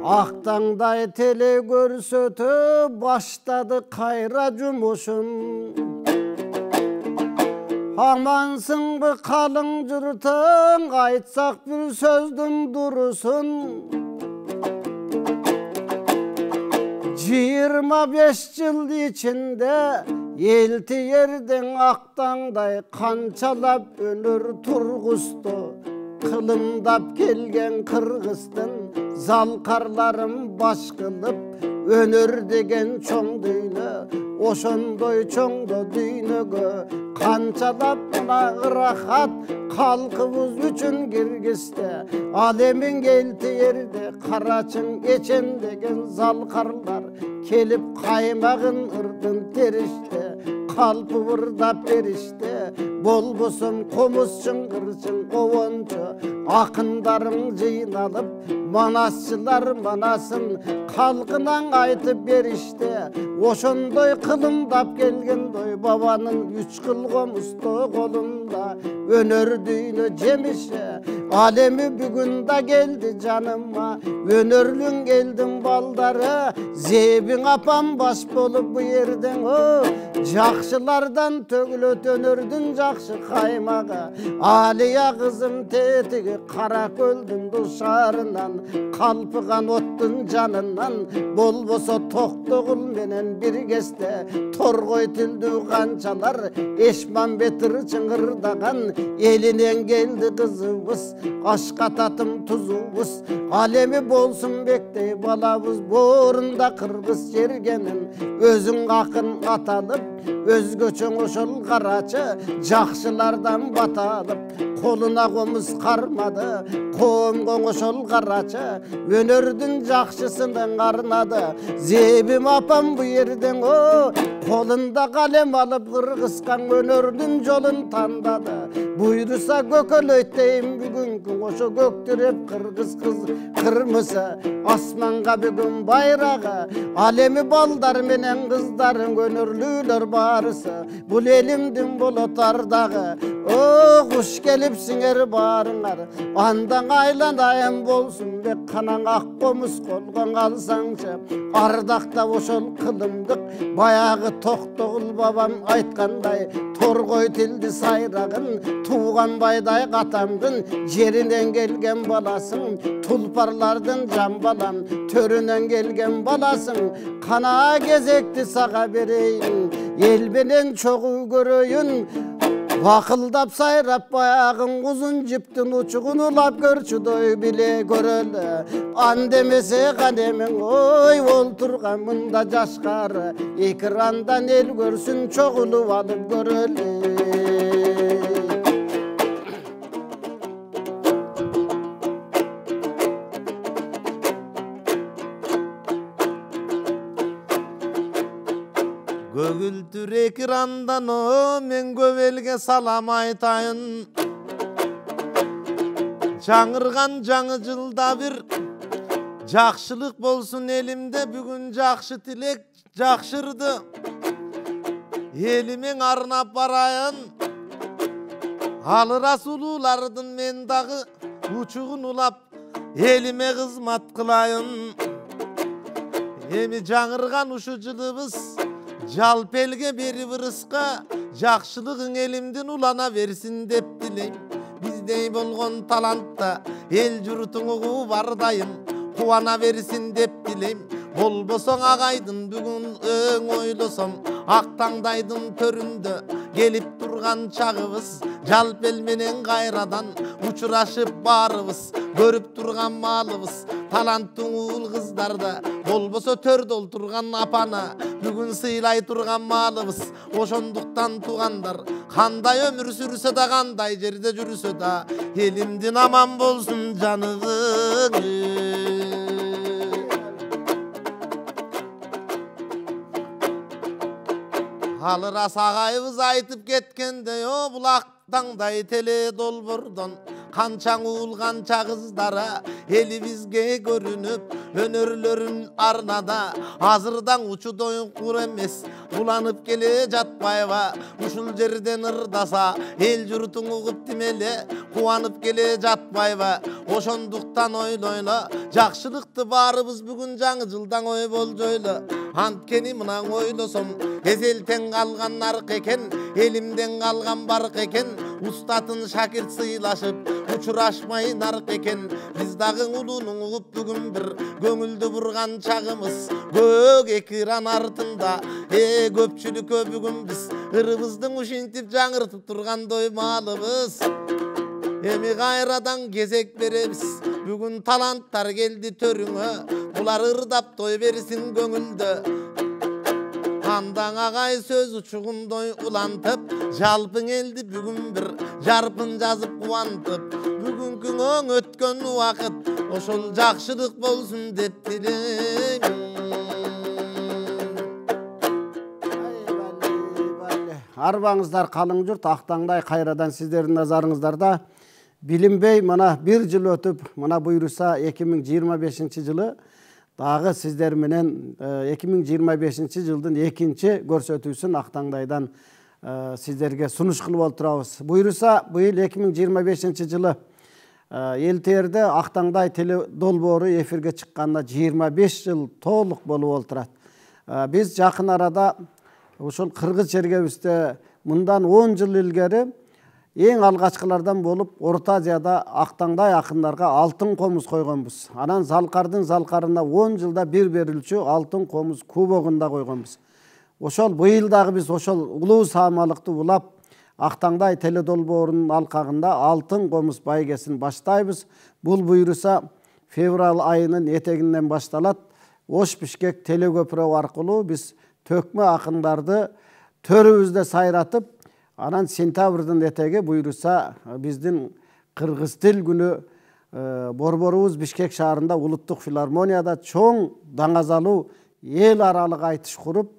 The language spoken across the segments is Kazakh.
Ақтаңдай теле көрсөтіп баштады қайра жұмышын. Амансың бі қалың жұртың, айтсақ бір сөздің дұрысын. 25 жыл içinde елті ердің ақтаңдай қанчалап өнер тұрғысты. Қылымдап келген қырғыздың залқарларым баш қылып, өнер деген чоң дүйні, ошондой чоңдо дүйнөгө қанчалап рахат халқыбыз үчүн киргизди. Ал эми келти ерде карачың эчем деген залқарлар келип каймагын ырдын теришти, калпы ырдап беришти. Болбосом комуз чыңгырчың обончу акындарың жыйналып, манасчылар манасын калкынан айтып беришти. Ошондой кылымдап келген дой бабанын 3 кыл комузду колунда өнөр дүйнө жемиши. Ал эми бүгүн да келди жаныма өнөрлүң элдин балдары. Зебиң апам баш болуп бу жерден жакшылардан төгүлөт өнөрдүн жакшы каймагы. Алия кызым тетиги кара көлдүн душарынан, калпыган оттун жанынан. Болбосо токтогул менен bir kesте torgoy tildi kançalar. Eşmanbettir çıngırdagan elinen geldi kızımız, aşkatatım tuzumuz. Alemi bolsun bektey balabız, borunda kırgız jergenin. Özün akın atalıp, özgöçün oşul karaçı, jakşılardan batalıp. Koluna komuz karmadı, kom oşul karaçı, önördün jakşısından karnadı. Zebim apam bu yerden kolunda kalem alıp kırgızkan önördün jolun tandadı. Buyursa gökölöйтeyim bugünkü oşo göktürep kırgız kız kırmızı. Asmanga bugün bayrağı, alemi baldar menen kızların önörlüler barısı. Bu elimdin bolotardağı, kuş gelip singer barınar. Andan aylanayım bolsun be kanan ak komuz kolgan kalsancı. Ardakta oşol kılımdık, bayağı toktogul babam aytkanday. Torgoy tildi sayragın, tuğan bayday katamdın. Jerinden gelgen balasın, tulparlardan can balam. Törünen gelgen balasın, kana gezekti sağa bereyin. El bilen çoğu göröyün, vakıldap sayrap bayağın uzun ciptin uçuğun ulap görçüdoy bile görölü. Andemese kademin oy olturgamında jaşkarı. Ekrandan el görsün çoğulu alıp görölü. Kөгілтір ekrandan men көбелге салам айтайын. Жаңырған жаңы жылда bir жақшылық болсын елімде. Бүгін жақшы тілек жақшырды. Елімен арнап барайын. Алыра сулулардың мен дағы учуғын улап еліме қызмат қылайын. Еми жаңырған ушу жылыбыз жалпелге бери вырысқа, жақшылығың елімден улана версин деп тілейм. Биздей болгон талантта ел жұртың угу бардайым, кубана версин деп тілейм. Болбосоң агайдын бүгүн өң ойлосом, ақтаңдайдын төрүндө келип турган чагыбыз. Жалпел менен кайрадан учурашып барыбыз, көрүп турган малыбыз. Таланттың уул кыздарда болбосо төрдө олтурган апана бүгүн сыйлай турган малыбыз. Ошондуктан тугандар кандай өмүр сүрсө да, кандай жерде жүрсө да, элимдин аман болсун жаныбыз. Алыра сагайыбыз айтып кеткенде, о булактаңдай теле долбордон канчаң уул канча кыздара элибизге көрүнүп, өнөрлөрүн арнада азырдан учудой кур эмес уланып келе жатпайба. Ушул жерден ырдаса эл журтуң угуп тимеле кубанып келе жатпайба. ошондуктан ойлойла жакшылыкты баарыбыз бүгүн жаңы жылдан ой болжойлу анткени мына ойлосом эзелтен калган нарк экен элимден калган барк экен устатын шакирт сыйлашып учурашмай нарк экен биз дагы улунун угуп бүгүн бир көңүлдү бурган чагыбыз көк экран артында көпчүлүккө бүгүн биз ырыбыздын ушинтип жаңыртып турган доймалыбыз эми кайрадан кезек беребиз бүгүн таланттар келди төрүңө булар ырдап той берсин көңүлдө андан агай сөз учугундой улантып жалпың элди бүгүн бир жарпын жазып кубантып бүгүнкүңөң өткөн убакыт ошол жакшылык болсун деп тилейм. Арбаңыздар қалың жұрт, ақтаңдай қайрадан сіздердің назарыңыздарда білінбей мына бір жыл өтіп, мына бұйырса 2025 жылы дағы сіздер менен 2025 жылдың екінші көрсөтүүсүн ақтаңдайдан сіздерге сунуш кылып олтурабыз. Бұйырса быйыл 2025 жылы элтерде ақтаңдай теле долбоору эфирге чыкканына 25 жыл толук болуп олтурат. Биз жакын арада ошол кыргыз чергебизде мындан 10 жыл илгери эң алгачкылардан болуп Орто Азияда ақтаңдай акындарга алтын комуз койгонбуз. Анан залкардын залкарына 10 жылда бир берилчү алтын комуз кубогунда койгонбуз. Ошол быйыл дагы биз ошол улуу саамалыкты улап ақтаңдай теле долбоорунун алкагында алтын комуз байгесин баштайбыз. Бул буйруса февраль айынын этегинен башталат. Ош-Бишкек теле көпүрө аркылуу биз төкмө акындарды төрүбүздө сайратып, анан сентябрдын этеги буйруса биздин кыргыз тил күнү борборубуз Бишкек шаарында улуттук филармонияда чоң даңазалуу эл аралык айтыш куруп,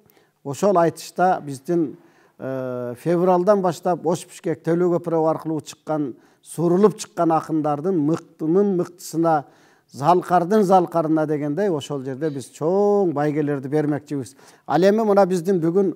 ошол айтышта биздин февралдан баштап Ош-Бишкек теле көпүрө аркылуу чыккан, сурулуп чыккан акындардын мыктынын мыктысына залкардын залкарына дегендей ошол жерде биз чоң байгелерди бермекчибиз. Ал эми мына биздин бүгүн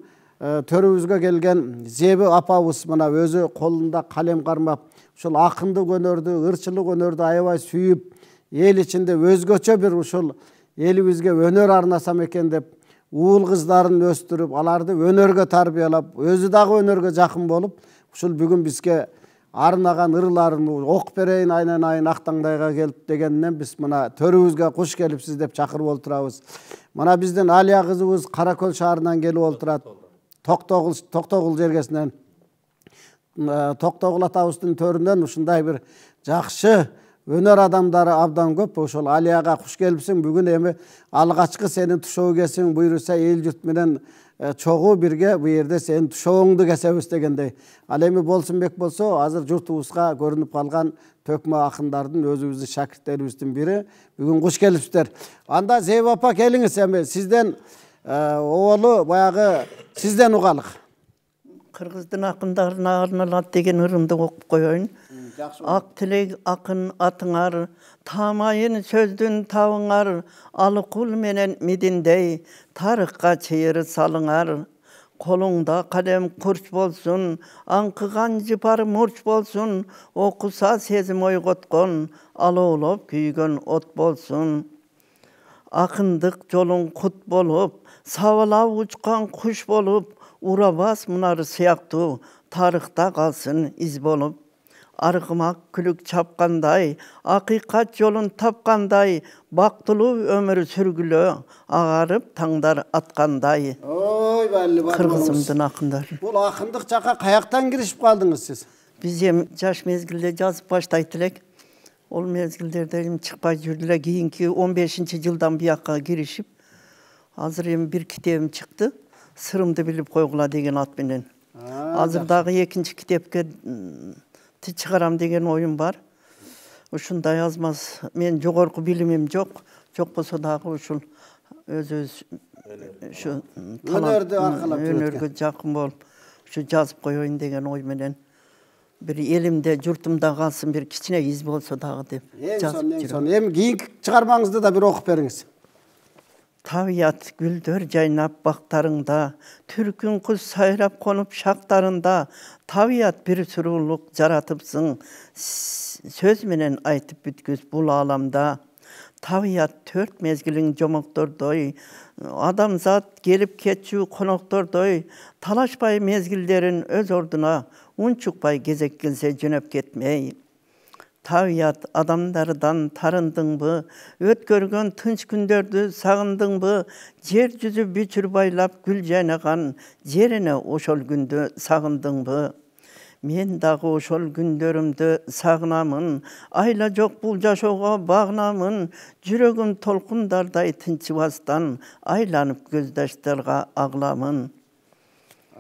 төрүбүзгө келген Зеби апабыз мына өзү колунда калем кармап, ушул акындык өнөрдү, ырчылык өнөрдү аябай сүйүп, эл ичинде өзгөчө бир ушул элибизге өнөр арнасам экен деп уул кыздарын өстүрүп, аларды өнөргө тарбиялап, өзү дагы өнөргө жакын болуп, ушул бүгүн бизге арнаган ырларын ок берейин айнан ақтаңдайга келип дегенден биз мына төрүбүзгө куш келипсиз деп чакырып олтурабыз. Мына биздин Алия кызыбыз Каракөл шаарынан келип олтурат. Токтогул жергесинен. Токтогул атабыздын төрүнөн ушундай бир жакшы өнөр адамдары абдан көп. Ошол Алияга куш келипсиң. Бүгүн эми алгачкы сенин тушоо кесиң буйруса эл журт менен чогуу бирге бу жерде сенин тушооңду кесебиз дегендей. Ал эми Болсунбек болсо азыр журтубузга көрүнүп калган төкмө акындардын өзүбүздүн шакирттерибиздин бири. Бүгүн куш келипсиздер. Анда Зеби апа келиңиз, эми сизден оолу баягы сизден угалык. Кыргыздын акындарына арналат деген ырымды окуп коеюн. Ак тилек акын атыңар, тамайын сөздүн табыңар, алыкул менен мидиндей, тарыхка чыйыр салыңар. Колуңда калем курч болсун, аңкыган жыпар мурч болсун, окуса сезим ойготкон, алоолоп күйгөн от болсун. Акындык жолуң кут болуп, сабалап учкан куш болуп, урабас мунар сыяктуу, тарыхта калсын из болуп. Аргымак күлүк чапкандай, акыйкат жолун тапкандай, бактылуу өмүр сүргүлө, агарып таңдар аткандай. Ой, балли бар. Кыргызымдын акындары. Бул акындык жака каяктан киришип калдыңыз сиз? Биз эми жаш мезгилде жазып баштайт элек. Ол мезгилдерде эми чыкпай жүрдү эле. Кийинки 15-жылдан бияка киришип, азыр эми бир китебим чыкты. Сырымды билип койгула деген ат менен. Азыр дагы экинчи китепке чыгарам деген оюм бар. Ушундай азмаз мен жогорку билимим жок. Жок болсо дагы ушул өз ушу өнөрдү аркылап өнөргө жакын болуп, ушу жазып коеюн деген ой менен бир элимде, журтумда калсын, бир кичине из болсо дагы деп жазып жүрөм. Эми кийинки чыгармаңызды да бир окуп бериңиз. Табият гүлдөр жайнап бактарыңда, түркүн куз сайрап конуп шактарында, табият бир сурулук жаратыпсың, söz menen aytıp bütküz bul alamda. Tabiat 4 mezgilin jomoktordoy, adamzat gelip ketçü konoktordoy, talaşpay mezgillerin öz orduna, unçukpay gezek gelse jönöp ketmey. Tabiat adamlardan tarındıngby, ötkörgön tınç gündördü sagındıngby, jer yüzü büçür baylap gül jaynagan, jerine oşol gündü sagındıngby. Men dağı oşol gündörümdü sagınamın, ayla jok bul jaşoga bağnamın, jürөгüm tolkundarday tınçыбастан, aylanıp gözdaşlarga ağlamın.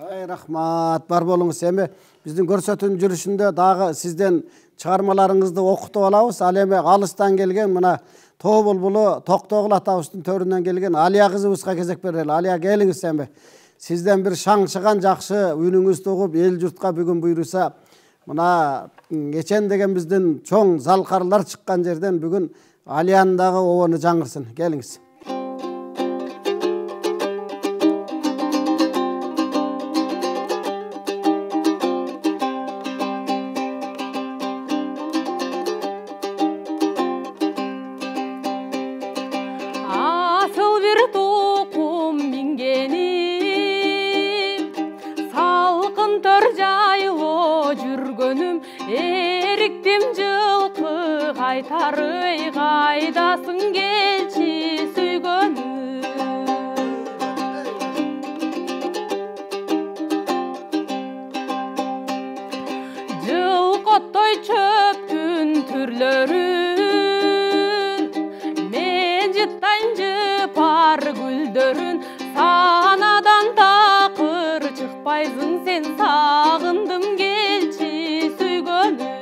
Ay rahmat, бар болуңуз. Эми биздин көрсөтүүнүн жүрүшүндө дагы сизден чыгармаларыңызды окутуп алабыз. Ал эми алыстан келген мына Тоо булбулу Токтогул атабыздын төрүнөн келген Алия кызыбызга кезек берели. Алия, келиңиз эми. Сизден бир шаңшыган жакшы үнүңүздү угуп, эл журтка бүгүн буйруса, мына кечен деген биздин чоң залкарлар чыккан жерден бүгүн Алиянын дагы обону жаңырсын. Келиңиз. Кайтарый кайдасың келчи сүйгөнүм. Жылкоттой чөптүн түрлөрүн, мен жыттайын жыпар гүлдөрүн, санадан такыр чыкпайсың сен, сагындым келчи сүйгөнүм.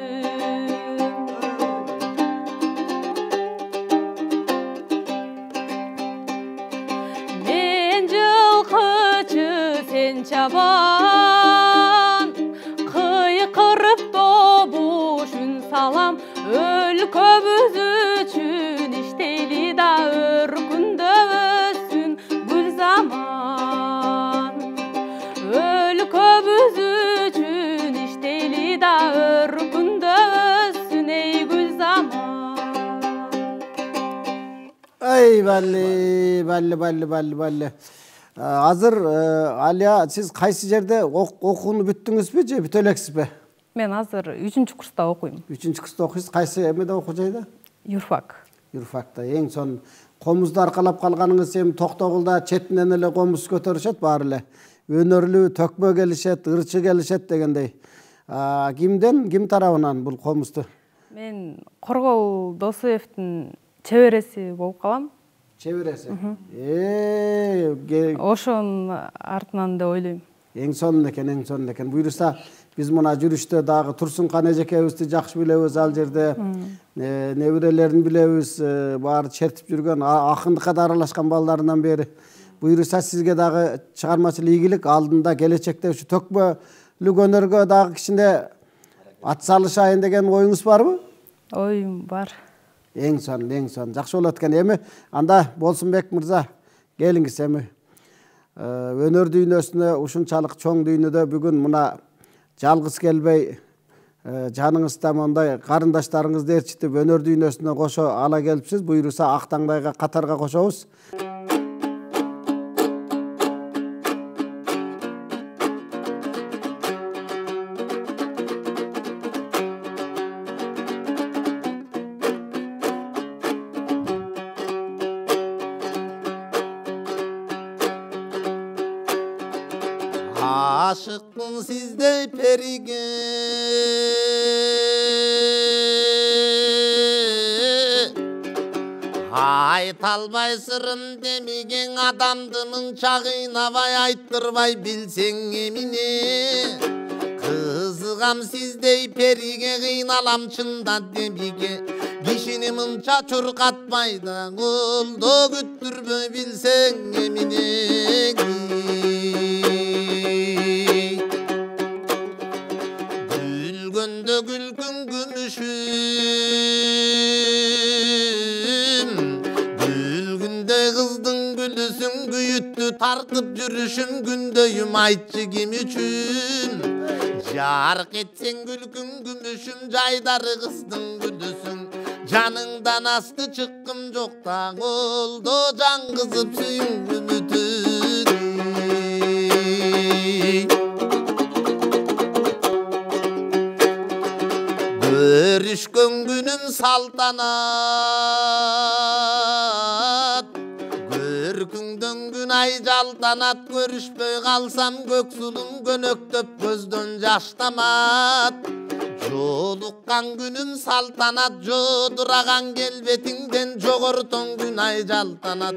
Çaban kıyıkırıp doğuşun salam, өлкөбүz үчүн иштейли да өркүндө өссүн гүл заман. Өлкөбүз үчүн иштейли да өркүндө өссүн эй гүл заман. Ай, балли. Азыр Алия, сиз кайсы жерде окууну бүттүңүзбү же бүтө элексизби? Мен азыр 3-чү курста окуйм. 3-чү курста окуйсуз. Кайсы эмеде окуу жайда? Юрфак. Юрфакта. Эң сон комузду аркалап калганыңыз, эми Токтогулда четинен эле комуз көтөрүшөт баары эле. Өнөрлүү төкмө келишет, ырчы келишет дегендей. Ким тарабынан бул комузду? Мен Коргол Досуевдин чебереси болуп калам. Чебереси. Ошонун артынан деп ойлойм. Эң сонун экен. Буйруса биз мына жүрүштө дагы Турсункан эжекебизди жакшы билебиз, ал жерде неберелерин билебиз, баары чертип жүргөн, акындыкка да аралашкан балдарынан бери. Буйруса сизге дагы чыгармачыл ийгилик, алдында келечекте ушу төкмөлүк өнөргө дагы кичине ат салышайын деген оюңуз барбы? Оюм бар. Эң сон. Жакшы болот экен. Эми анда Болсунбек мырза, келиңиз эми. Өнөр дүйнөсүнө, ушунчалык чоң дүйнөдө бүгүн мына жалгыз келбей, жаныңызда мондай карындаштарыңызды ээрчитип өнөр дүйнөсүнө кошо ала келипсиз. Буйруса Актаңдайга катарга кошобуз. Aşıktın sizde perige, aytalbay sırın demigen adamdımın çağınavay ayttırvay bilsen emine. Kızıgam sizde perige kıynalam çında demige, kişini mınça çurkatmayda kuldu güttürme bilsen emine. Gülgün gümüşüm, gülgünde kızdın gülüsün, güyüttü tartıp жүрүшүн күндöйüm aytçı kim üçün. Jark etsen gülgün gümüşüm, gülüşüm jaydары kızdın güdüsün. Canından astı çıkkım jokta oldu can kızıp suyun ümitini. Görüşkön günüm saltanat, görküngdön gün ay jaltanat. Görüşpöy kalsam göksulum gönöktöp gözden jaştamat. Jolukkan günüm saltanat, joduragan kelbetinden jogorton gün ay jaltanat.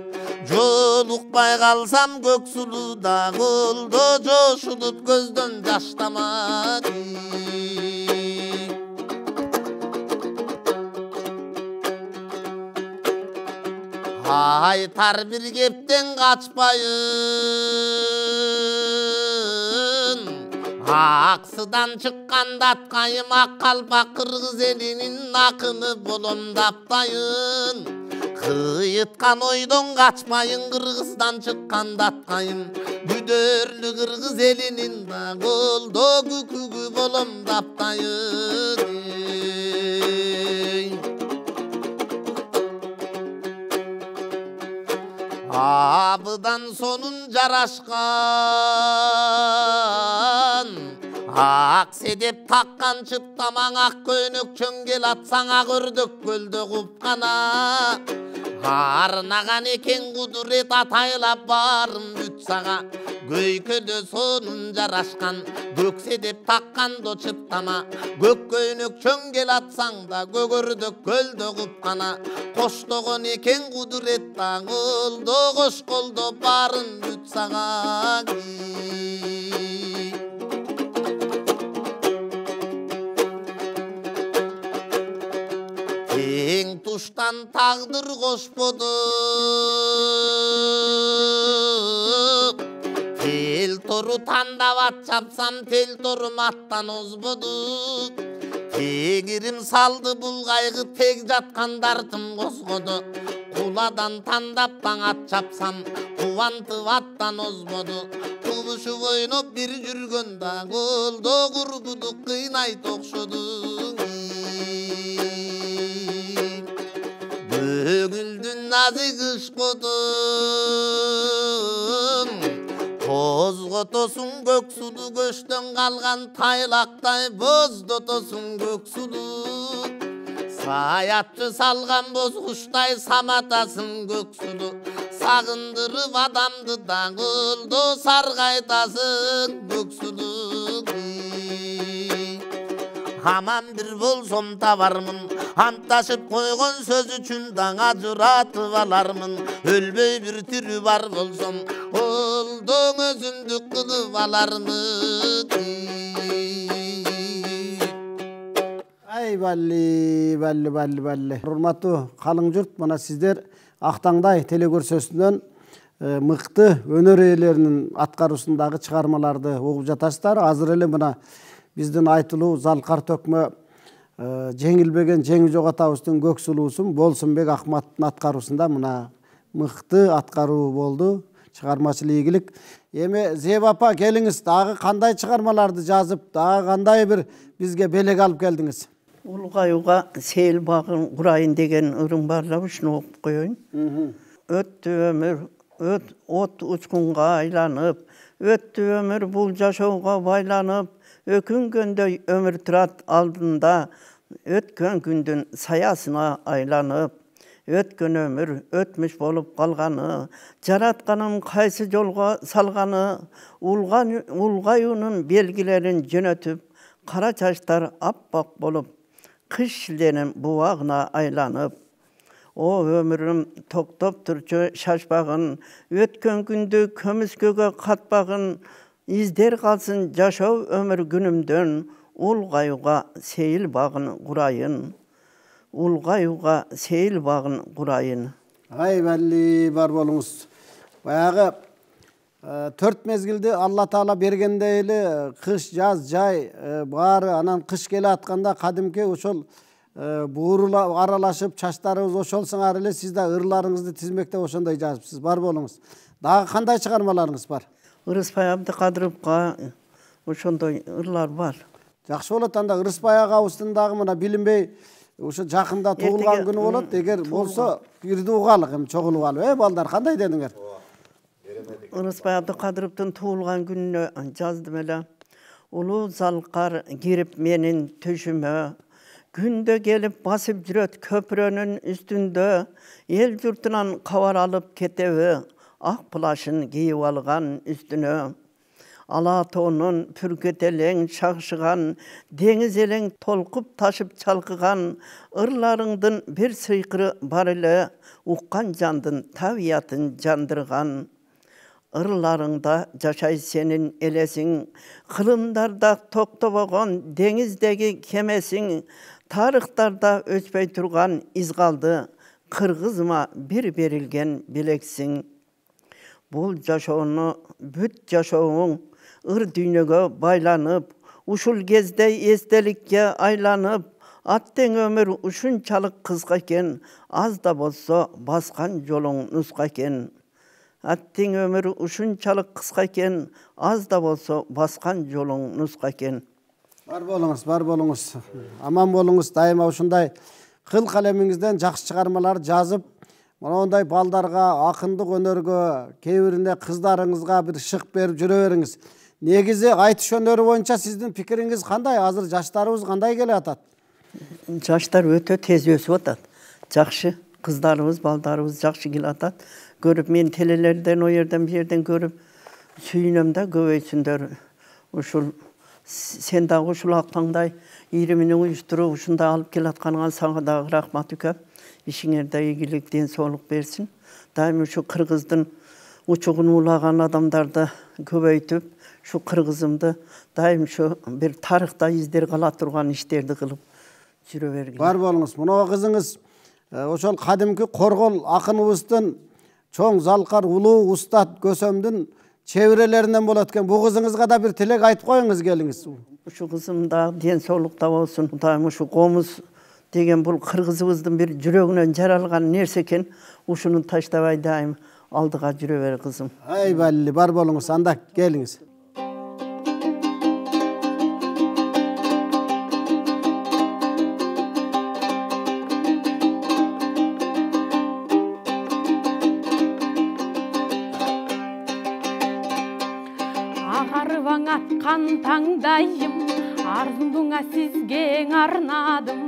Jolukpay kalsam göksulu da oldu joşulup gözden jaştamat. Haytar bir gepten kaçpayın, aksıdan çıkkanda atkayım ak kalpak kırgız elinin akını bolomdaptayın. Kıyıtkan oydan kaçmayın, Kırgızdan çıkkanda atkayım güdörlü kırgız elinin da oldu kükügü bolomdaptayın. Abıdan sonun jaraşkan, ak sedep takkan çıptaman ak könük çöngel atsan ak ördök gölde kupkana. Harnagan eken kuduret ataylap barım büt sağa, göykölö sonun jaraşkan, gök sedep takkan do çıptama. Gök könük çöngel atsan da gök ördök gölde kupkana. Koştogon eken kuduret da oldu koş koldo barın büt sağa. Teң tuştan tağdır koşpodu, tel toru tandavat çapsam tel torum attan ozbodu. Tegirim saldı bulgaygı tek jatkan dartım kosgodu. Kuladan tandaptan at çapsam kuvantıp attan ozbodu. Kuluşup oynop bir jürgönda oldu kurguduk kıynay tokşodu. Bögüldün nazik kış kodum, kozgotosun göksulu göçten kalgan taylakтай bozdotosun göksulu. Sayatçı salgan bozkuştay samatasın göksulu. Sagındırıp adamdı da kıldı sargaytasın göksulu. Haman bir bolsam tavarmın, antlaşıp koygon söz üçün dana juratıp alarmın. Ölböy bir türü var bolsam, oldun özümdük kılıp alarmın. Ay balli. Hurmatуу kalın jurt, mana sizler Ақтаңдай телекөрсөсүнөн мыкты өнөр ээлеринин аткаруусундагы чыгармаларды угуп жатасыздар. Азыр эле мына биздин айтылуу Залкар төкмө жеңилбеген жеңи жок атабыздын көксулуусун Болсунбек Акматтын аткаруусунда мына мыкты аткаруу болду. Чыгармачыл ийгилик. Эми Зеба апа, келиңиз, дагы кандай чыгармаларды жазып, дагы кандай бир бизге белек алып келдиңиз? Улгаюга сейил багын курайын деген ырым барлап ушуну окуп коеюн. Өттү өмүр, от учкунга айланып, өттү өмүр бул жашоого байланып, өкүнгөндөй өмүр турат алдында, өткөн күндүн саясына айланып. Өткөн өмүр өтмүш болуп калганы, жаратканым кайсы жолго салганы, улгаюунун белгилерин жөнөтүп, кара чачтар аппак болуп, кыш шилденин бубагына айланып. О өмүрүм токтоп турчу шашпагын, өткөн күндү көмүскөгө катпагын, издер калсын жашоо өмүр күнүмдөн, улгаюга сейил багын курайын. Улгаюга сейил багын курайын. Ай балли, бар болуңуз. Баягы 4 мезгилди Алла Таала бергенде эле кыш, жаз, жай баары, анан кыш келе атканда кадимки ошол буурулар аралашып, чачтарыбыз ошол сыңар эле, сиз да ырларыңызды тизмектеп ошондой жазыпсыз. Бар болуңуз. Дагы кандай чыгармаларыңыз бар? Ырыспай Абдыкадыровго ошондой ырлар бар. Жакшы болот. Анда Ырыспай агабыздын дагы мына билинбей ушу жакында туулган күнү болот. Эгер болсо бирди угалы, эми чогулуп алып. Балдар кандай дедиңер? Ырыспай Абдыкадыровдун туулган күнүнө жаздым эле. Улуу залкар кирип менин төшүмө, күндө келип басып жүрөт көпүрөнүн үстүндө, эл журтунан кабар алып кетеби, ак плашын кийип алган үстүнө. Ала тоонун пүркөтелең шакшыган, деңиз элең толкуп ташып чалкыган, ырларыңдын бир сыйкыры бар эле, уккан жандын табиятын жандырган. Ырларыңда жашай сенин элесиң, кылымдарда токтобогон деңиздеги кемесиң, тарыхтарда өчпөй турган из калды, кыргызыма бир берилген билексиң. Бул жашоону бүт жашооң ыр дүйнөгө байланып, ушул кезде эстеликке айланып, аттең өмүр ушунчалык кыска экен, аз да болсо баскан жолуң нуска экен. Аттең өмүр ушунчалык кыска экен, аз да болсо баскан жолуң нуска экен. Бар болуңуз. Аман болуңуз. Дайыма ушундай кыл калемиңизден жакшы чыгармалар жазып, мондай балдарга, акындык өнөргө, кээ бирине кыздарыңызга бир шык берип жүрө бериңиз. Негизи айтыш өнөрү боюнча сиздин пикириңиз кандай? Азыр жаштарыбыз кандай келе атат? Жаштар өтө тез өсүп атат. Жакшы, кыздарыбыз, балдарыбыз жакшы келе атат. Көрүп, мен телелерден, о жерден, бу жерден көрүп сүйүнөм да, көбөйсүндөр. Ушул сен дагы ушул актаңдай ийримини уюштуруп ушундай алып келатканыңа сага дагы рахмат көп. Ишиңерде ийгилик, ден соолук берсин. Дайым ушу кыргыздын учугун улаган адамдарды көбөйтүп, шу кыргызымды дайым шу бир тарыхта издер кала турган иштерди кылып жүрө бергиле. Бар болуңуз. Мына кызыңыз ошол кадимки Коргол акыныбыздын чоң залкар улуу устат Көсөмдүн чебирелеринен болот экен. Бу кызыңызга да бир тилек айтып коюңуз, келиңиз. Ушу кызым да ден соолукта болсун. Дайым ушу комуз деген бул кыргызыбыздын бир жүрөгүнөн жаралган нерсе экен. Ушуну таштабай дайым алдыга жүрө бер кызым. Ай балли, бар болуңуз. Анда келиңиз. Агарыбаң аткан таңдайым, арзуңа сизге арнадым.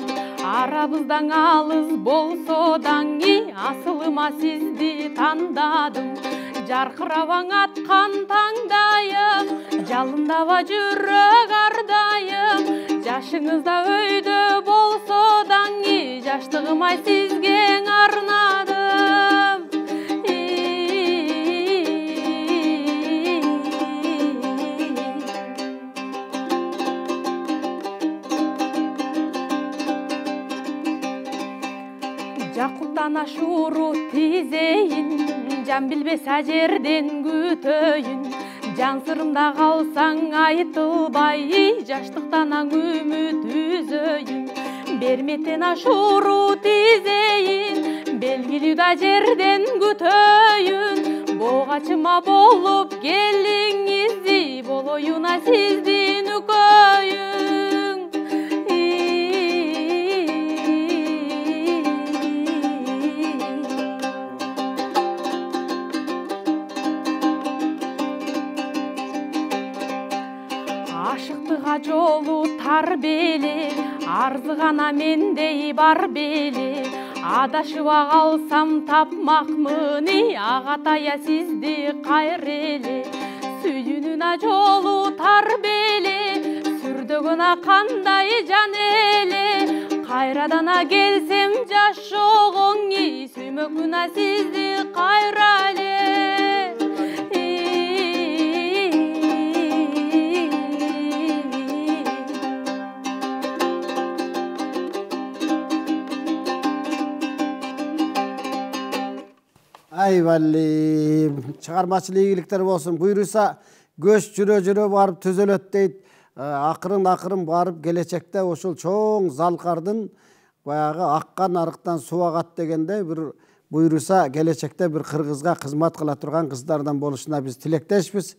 Арабыздан алыс болсо даңи, асылыма сизди тандадым. Жаркырабаң аткан таңдайым, жалындаба жүрөк ардайым. Жашыңызда өйдө болсо даңи, жаштыгыма сизге арнадым. Жакуптан ашуру тизейин, жан билбес ажерден күтөйүн. Жан сырымда калсаң айтылбай, жаштыктан аң үмүт үзөйүн. Берметтен ашуру тизейин, белгилүү да жерден күтөйүн. Богачыма болуп келиңизди, болоюна сиздин үкөйүн. Ашыктыга жолу тар беле, арзыгана мендей бар беле. Адашыба калсам тапмакмын, агатая сизди кайыр эле. Сүйүүнүн жолу тар беле, сүрдөгөн кандай жан эле. Кайрадан келсем жашогоң, сүймөкүн сизди кайра эле. Ай балли, чыгармачылык ийгиликтер болсун. Буйруса көч жүрө барып түзөлөт дейт. Акырын барып келечекте ошол чоң залкардын баягы аккан арыктан суу агат дегенде бир буйруса келечекте бир кыргызга кызмат кыла турган кыздардан болушуна биз тилектешпиз.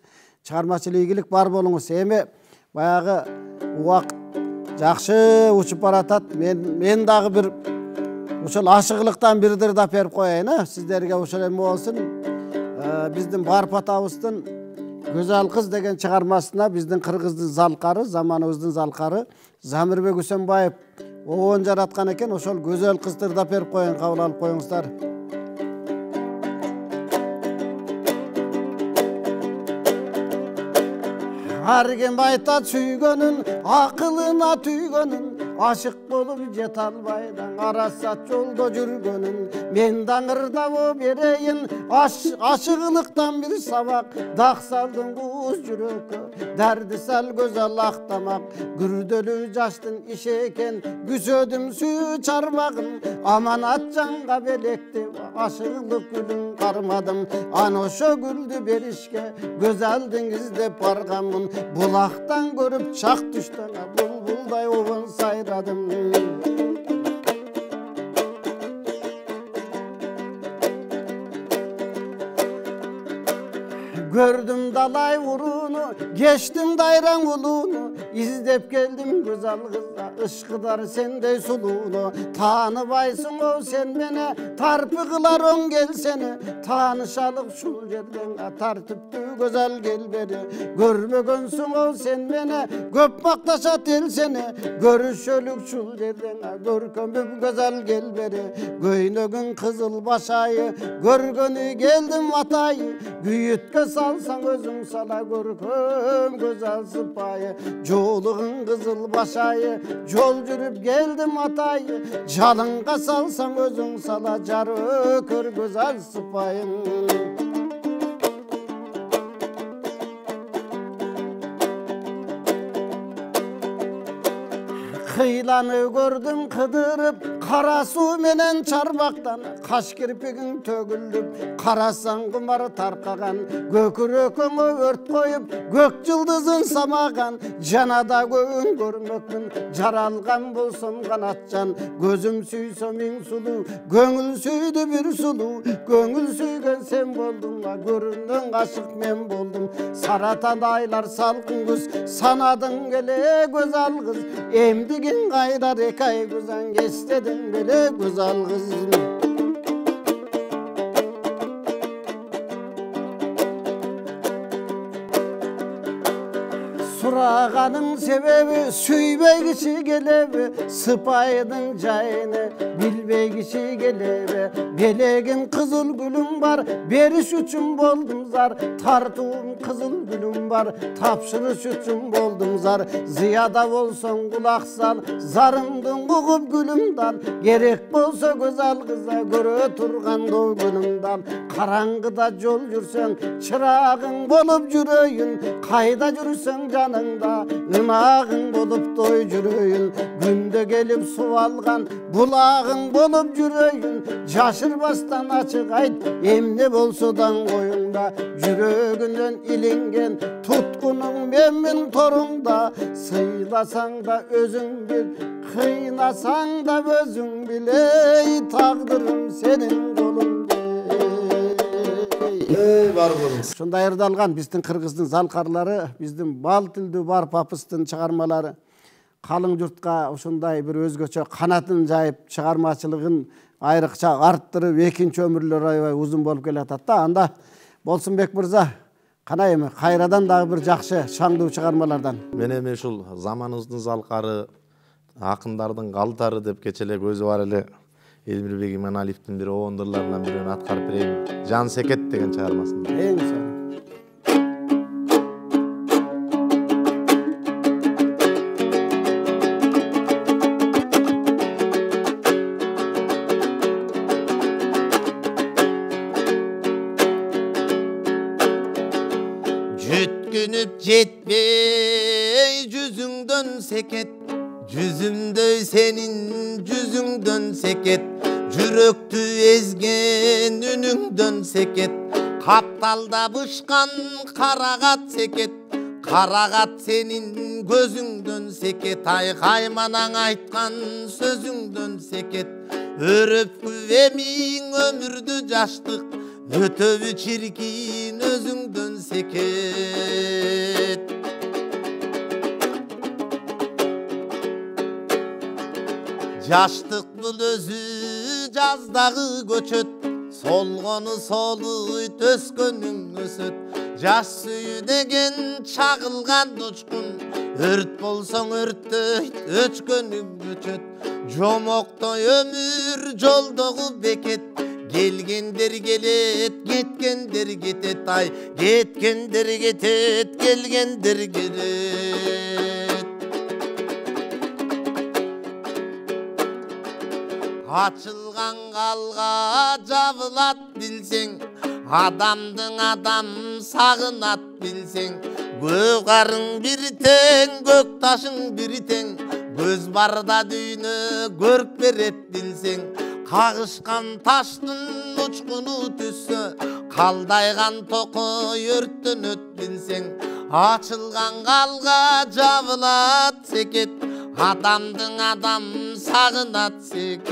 Чыгармачылык ийгилик бар болуңуз. Эми баягы убакыт жакшы учуп баратат. Мен дагы бир ошол ашыгылыктан бирдир да берип коеюн, сиздерге ошол эме болсун. Биздин Барп атабыздын Көзал кыз деген чыгармасына биздин кыргыздын залкары, заманыбыздын залкары Замирбек Үсөнбаев оон жараткан экен. Ошол Көзал кызды да берип коеюн, кабыл алып коюңуздар. Ар ким айтат сүйгөнүн, акылына түйгөнүн, ашык болуп жете албайдан арасат жолдо жүргөнүн. Мен даңырдап берейин, ашыгылыктан бир сабак, дак салдым куз жүрөккө, дәрди сал Көзал актамак. Күрдөлүү жаштын иши экен, күзөдүм сүй чарбагын, аманат жанга белекти, ашыгылык гүлүн кармадым. Аны ошо гүлдү беришке Көзалдын издеп барганмын. Bulaktan görüp çak düştün, bulbulday oğun sayradım. Gördüm dalay vurunu, geçtim dayran ulunu, İzdep geldim güzel kızla, ışkıdar sendey sulunu. Tanıbaysın o sen beni, tarpı kılar on gelsene. Tanışalık şul yerden, tartıptı güzel gel beri. Görmegönsün o sen beni, köp maktaşa telsene. Görüşölük şul yerden, görkümüp güzel gel beri. Göynögün kızıl başayı, görgünü geldim vatayı. Büyütke salsan özün sala görküm güzel sıpayı. Joluğun kızıl başayı, jol жүрüp geldim atayı. Jalınga salsan özün sala jarı kör güzel sıpayın. Kıylanı gördüm kıdırıp, kara su menen çarbaktan. Kaş kirpigin tögülüp, karasan kumarı tarkagan. Göküröküngü ört koyup, gök yıldızın samagan. Janada göğün görmökmün, jaralgan bolsun kanatcan. Gözüm süysö min sulu, göngül süydü bir sulu. Göngül süygen sen boldun, göründün aşık men boldum. Saratan aylar salkın güz, sanadın gele güzel kız. Emdigin kayda rekay güzel, istedin bile güzel kız. Surağanın sebebi süybey kişi gelebi, sıpaydın cayını bilbey kişi gelebi. Belegin kızıl gülüm var, beriş üçün boldum zar. Tartuğum kızıl gülüm var, tapşırış üçün boldum zar. Ziyada olsun kulak sal, zarımdın kuğup gülümden. Gerek bolsa güzel kıza göre turgan doğ gülümden. Karangıda yol yürsen, çırağın bolup yürüyün. Kayda yürüsen canında, ımağın bolup doy yürüyün. Günde gelip su algan, bulağın bolup yürüyün. Şaşırmastan açık ayt, emni bolsudan koyunda. Yüreğinden ilingen, tutkunun memmin torunda. Sıylasan da özün bil, kıynasan da özün bile. Taqdırım senin kolunda. Бар болуңуз. Şunda erdalgan bizdin Kırgızdın zalkarları, bizdin bal tildi Barp apыстын çıgarmaları. Kalın jurtka uşunday bir özgöçö kanatın jayıp çıgarmachılыгын ayrıkça arttırıp ekinci ömürler aybay uzun bolup kelatat da. Anda Bolsunbek mırza, kanay эми кайрадан дагы bir жакшы шаңдуу чыгармалардан. Мен эми ушул заманыбыздын залкары, акындардын калтары деп кечеле көзү бар эле Элмирбек Иманалиевдин бир оондурларынан бирөөнү аткарып берейин. Жан секет деген чыгармасында. Эң son. Jütkünüp jetmey yüzüngdön seket. Yüzümdöy senin yüzüngdön seket. Жүрөктү ezgen үнүңдөн seket. Капталда бышкан карагат seket. Карагат senin көзүңдөн seket. Айкайманаң айткан сөзүңдөн seket. Өрөпкү эмиң өмүрдү жаштык. Өтөбү чиркин өзүңдөн seket. Жаштык бул өзү жаздагы көчөт, солгону солуйт, өскөнүң өсөт. Жаш сүйүү деген чагылган учкун, өрт болсоң өрттөйт, өчкөнүң өчөт. Жомоктой өмүр жолдогу бекет, келгендер келет, кеткендер кетет, ай, кеткендер кетет, келгендер келет. Ачылган калга жабылат билсең, адамдың адам сагынат билсең. Көк арың бир тең, көк ташың бир тең, көз барда дүйнө көрк берет билсең. Кагышкан таштын учкуну түссө, калдайган токой өрттөнөт билсең. Ачылган калга жабылат секет, адамдың адам сагынат секет.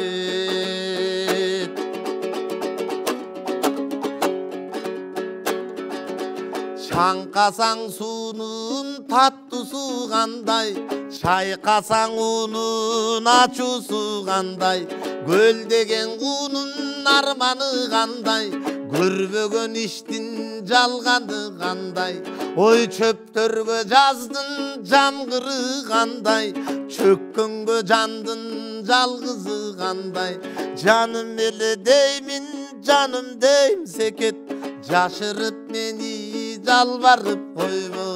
Чаңкасаң суунун таттуусу кандай, чайкасаң уунун ачуусу кандай. Көлдеген куунун арманы кандай, көрбөгөн иштин жалганы кандай. Ой чөптөргө жаздын жамгыры кандай, чөккөнгө жандын жалгызы кандай. Жаным эле деймин, жаным дейм секет, жашырып мени жалбарып койбо.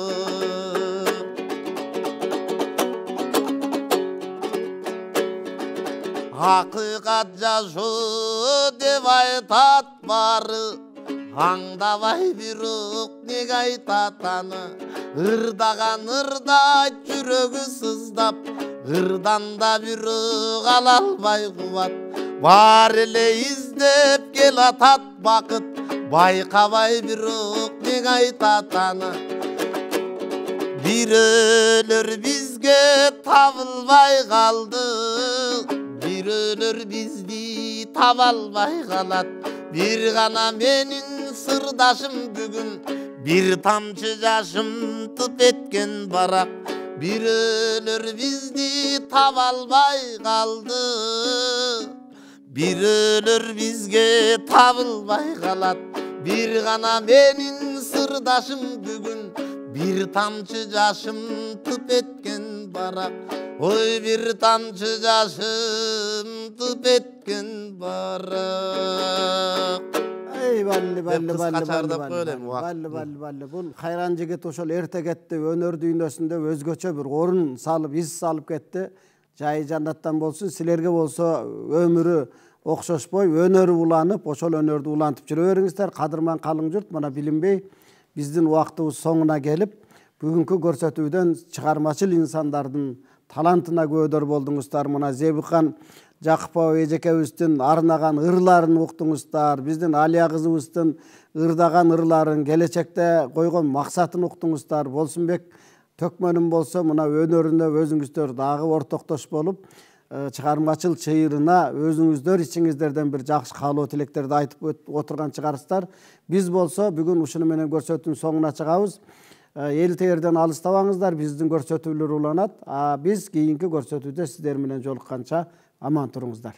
Акыйкат жашоо деп айтат бары, аңдабай бирок неге айтат аны. Ырдаган ырдайт, жүрөгү сыздап, ырдан да бирок ала албай кубат. Бар эле издеп кел атат бакыт, байкабай бирок неге айтат аны. Бир өлөр бизге табылбай калды, бир өлөр бизди таба албай калат. Бир гана менин сырдашым бүгүн, бир тамчы жашым тып эткен барак. Бир өлөр бизди таба албай калды, бир өлөр бизге табылбай калат. Бир гана менин сырдашым бүгүн, бир тамчы жашым тып эткен барак. Ой бир тамчы жашым тып эткен барак. Ey balli balli balli balli. Bul Kayran jigit ошол эрте кетти, өнөр дүйнөсүндө өзгөчө бир орун салып, из салып кетти. Жайы жаннаттан болсун, силерге болсо өмүрү окшошпой, өнөрү уланып, ошол өнөрдү улантып жүрө бериңиздер. Кадырман калың журт, мына билинбей биздин убактыбыз соңуна келип, бүгүнкү көрсөтүүдөн чыгармачыл инсандардын талантына көдөр болдуңуздар. Мына Зебихан Жакыпова эжекебиздин арнаган ырларын уктуңуздар, биздин Алия кызыбыздын ырдаган ырларын, келечекте койгон максатын уктуңуздар. Болсунбек Төкмөнүн болсо мына өнөрүнө өзүңүздөр дагы ортоктош болуп, чыгармачыл чыйырына өзүңүздөр ичиңиздерден бир жакшы каалоо тилектерди айтып отурган чыгарсыздар. Биз болсо бүгүн ушуну менен көрсөтүүнүн соңуна чыгабыз. Эл терден алыстабаңыздар, биздин көрсөтүүлөр уланат. Биз кийинки көрсөтүүдө сиздер менен жолукканча аман туруңуздар.